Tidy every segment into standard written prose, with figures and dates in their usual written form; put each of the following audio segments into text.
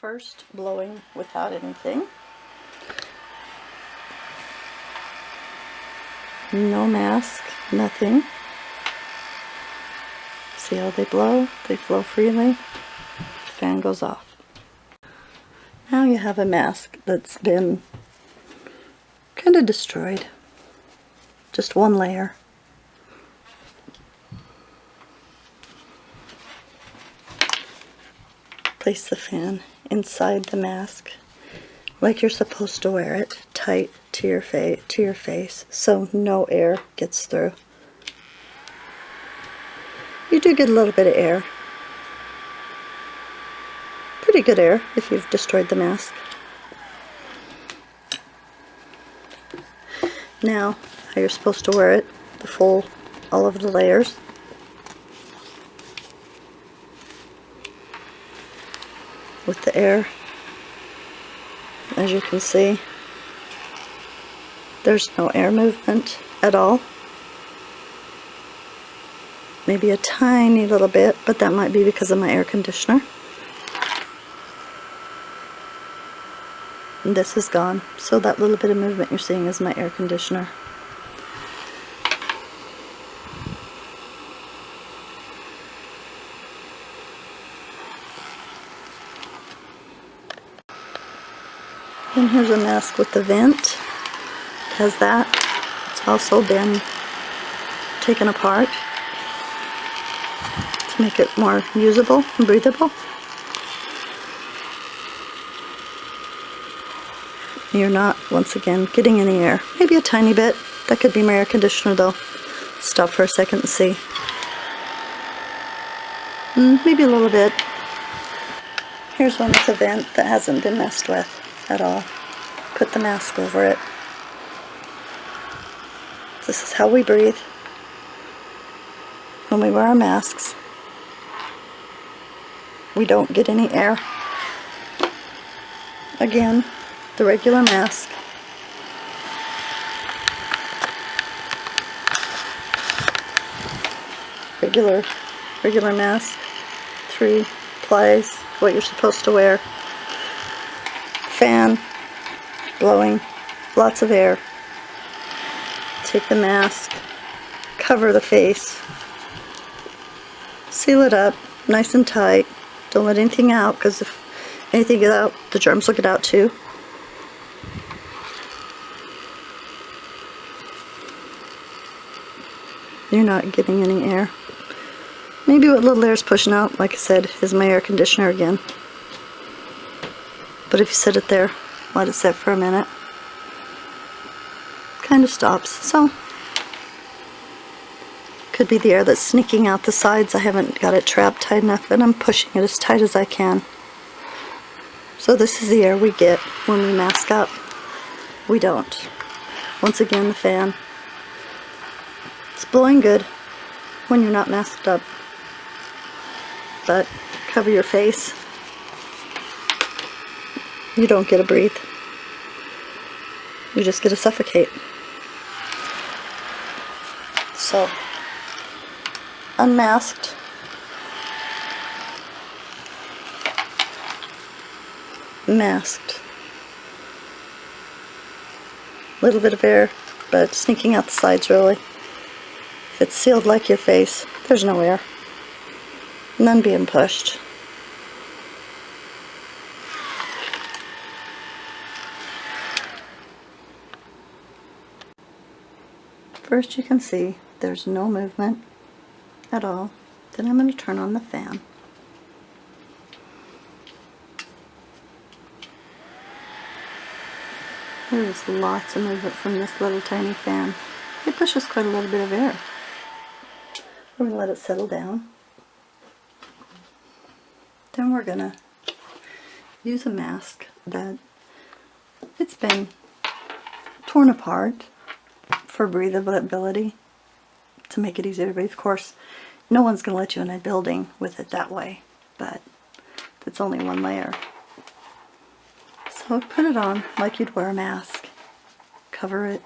First, blowing without anything. No mask, nothing. See how they blow? They flow freely. The fan goes off. Now you have a mask that's been kind of destroyed. Just one layer. Place the fan inside the mask like you're supposed to wear it, tight to your face so no air gets through. You do get a little bit of air. Pretty good air if you've destroyed the mask. Now, how you're supposed to wear it, the full, all of the layers. With the air, as you can see, there's no air movement at all. Maybe a tiny little bit, but that might be because of my air conditioner. And this is gone, so that little bit of movement you're seeing is my air conditioner. And here's a mask with the vent. It has that. It's also been taken apart to make it more usable and breathable. You're not, once again, getting any air. Maybe a tiny bit. That could be my air conditioner though. Stop for a second and see. Maybe a little bit. Here's one with a vent that hasn't been messed with at all. Put the mask over it. This is how we breathe when we wear our masks. We don't get any air. Again, the regular mask. Regular mask. 3 plies, what you're supposed to wear. Fan, blowing, lots of air. Take the mask, cover the face, seal it up nice and tight. Don't let anything out, because if anything gets out, the germs will get out too. You're not getting any air. Maybe what little air is pushing out, like I said, is my air conditioner again. But if you set it there, let it sit for a minute, kind of stops. So, could be the air that's sneaking out the sides. I haven't got it trapped tight enough, but I'm pushing it as tight as I can. So this is the air we get when we mask up. We don't. Once again, the fan. It's blowing good when you're not masked up. But cover your face. You don't get to breathe. You just get to suffocate. So, unmasked. Masked. Little bit of air, but sneaking out the sides really. If it's sealed like your face, there's no air. None being pushed. First you can see there's no movement at all. Then I'm going to turn on the fan. There's lots of movement from this little tiny fan. It pushes quite a little bit of air. We're going to let it settle down. Then we're going to use a mask that it's been torn apart for breathability, to make it easier to breathe. Of course, no one's going to let you in a building with it that way, but it's only one layer. So put it on like you'd wear a mask. Cover it.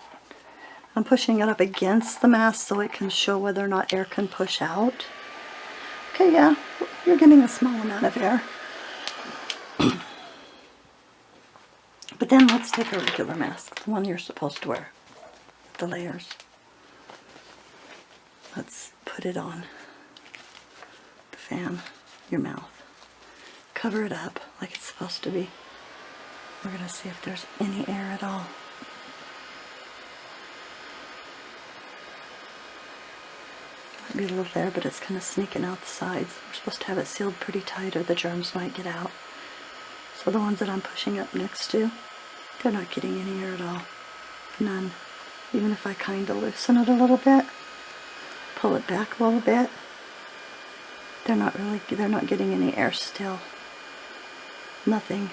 I'm pushing it up against the mask so it can show whether or not air can push out. Okay, yeah, you're getting a small amount of air. But then let's take a regular mask, the one you're supposed to wear, the layers. Let's put it on the fan, your mouth. Cover it up like it's supposed to be. We're going to see if there's any air at all. Might be a little there, but it's kind of sneaking out the sides. We're supposed to have it sealed pretty tight or the germs might get out. So the ones that I'm pushing up next to, they're not getting any air at all. None. Even if I kind of loosen it a little bit, pull it back a little bit, they're not getting any air still. Nothing.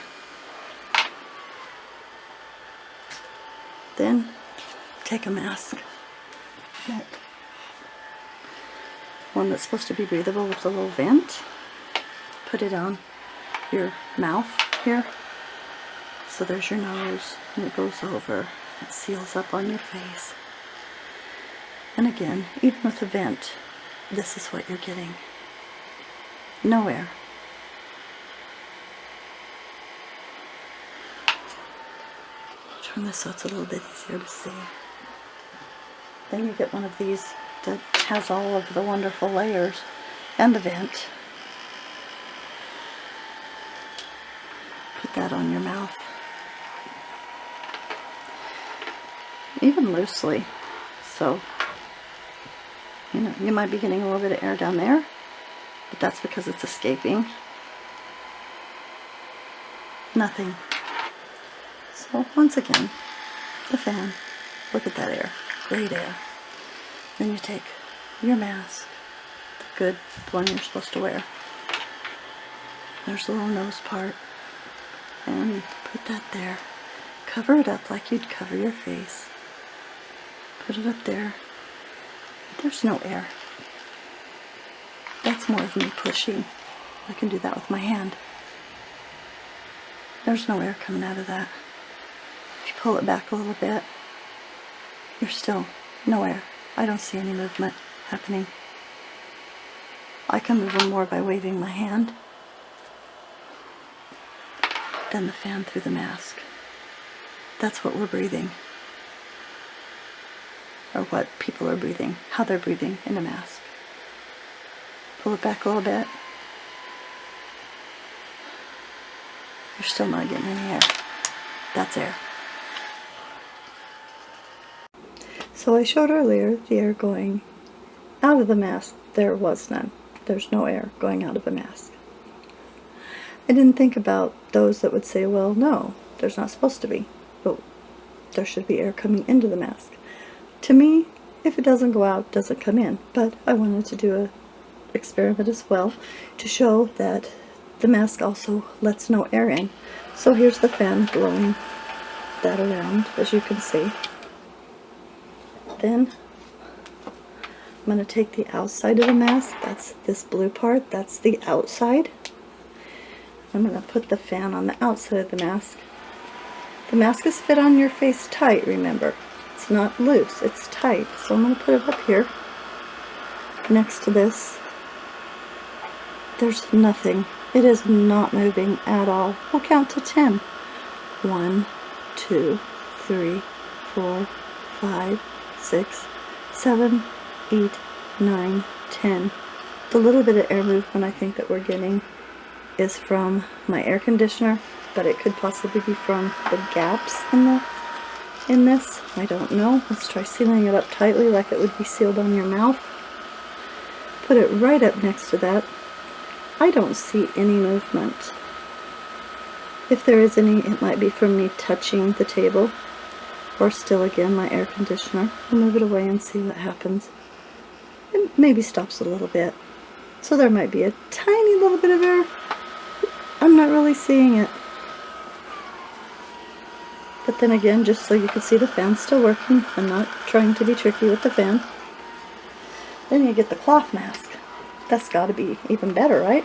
Then take a mask, one that's supposed to be breathable with a little vent. Put it on your mouth here. So there's your nose, and it goes over. It seals up on your face. And again, even with a vent, this is what you're getting. No air. Turn this so it's a little bit easier to see. Then you get one of these that has all of the wonderful layers and the vent. Put that on your mouth. Even loosely. So, you know, you might be getting a little bit of air down there, but that's because it's escaping. Nothing. So once again, the fan, look at that air, great air. Then you take your mask, the one you're supposed to wear. There's the little nose part, and put that there. Cover it up like you'd cover your face. Put it up there. There's no air. That's more of me pushing. I can do that with my hand. There's no air coming out of that. If you pull it back a little bit, you're still no air. I don't see any movement happening. I can move them more by waving my hand than the fan through the mask. That's what we're breathing. Or what people are breathing, how they're breathing in a mask. Pull it back a little bit. You're still not getting any air. That's air. So I showed earlier the air going out of the mask. There was none. There's no air going out of the mask. I didn't think about those that would say, well, no, there's not supposed to be, but there should be air coming into the mask. To me, if it doesn't go out, it doesn't come in. But I wanted to do an experiment as well to show that the mask also lets no air in. So here's the fan blowing that around, as you can see. Then I'm going to take the outside of the mask. That's this blue part. That's the outside. I'm going to put the fan on the outside of the mask. The mask is fit on your face tight, remember. It's not loose, it's tight. So I'm going to put it up here next to this. There's nothing. It is not moving at all. We'll count to 10. 1, 2, 3, 4, 5, 6, 7, 8, 9, 10. The little bit of air movement I think that we're getting is from my air conditioner, but it could possibly be from the gaps in this. I don't know. Let's try sealing it up tightly like it would be sealed on your mouth. Put it right up next to that. I don't see any movement. If there is any, it might be from me touching the table, or still again my air conditioner. I'll move it away and see what happens. It maybe stops a little bit. So there might be a tiny little bit of air. I'm not really seeing it. But then again, just so you can see the fan still working, I'm not trying to be tricky with the fan. Then you get the cloth mask. That's got to be even better, right?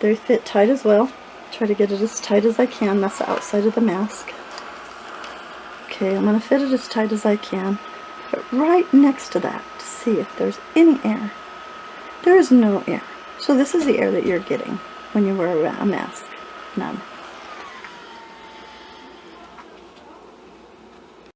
They fit tight as well. Try to get it as tight as I can. That's the outside of the mask. Okay, I'm going to fit it as tight as I can. But right next to that to see if there's any air. There is no air. So this is the air that you're getting when you wear a mask. None.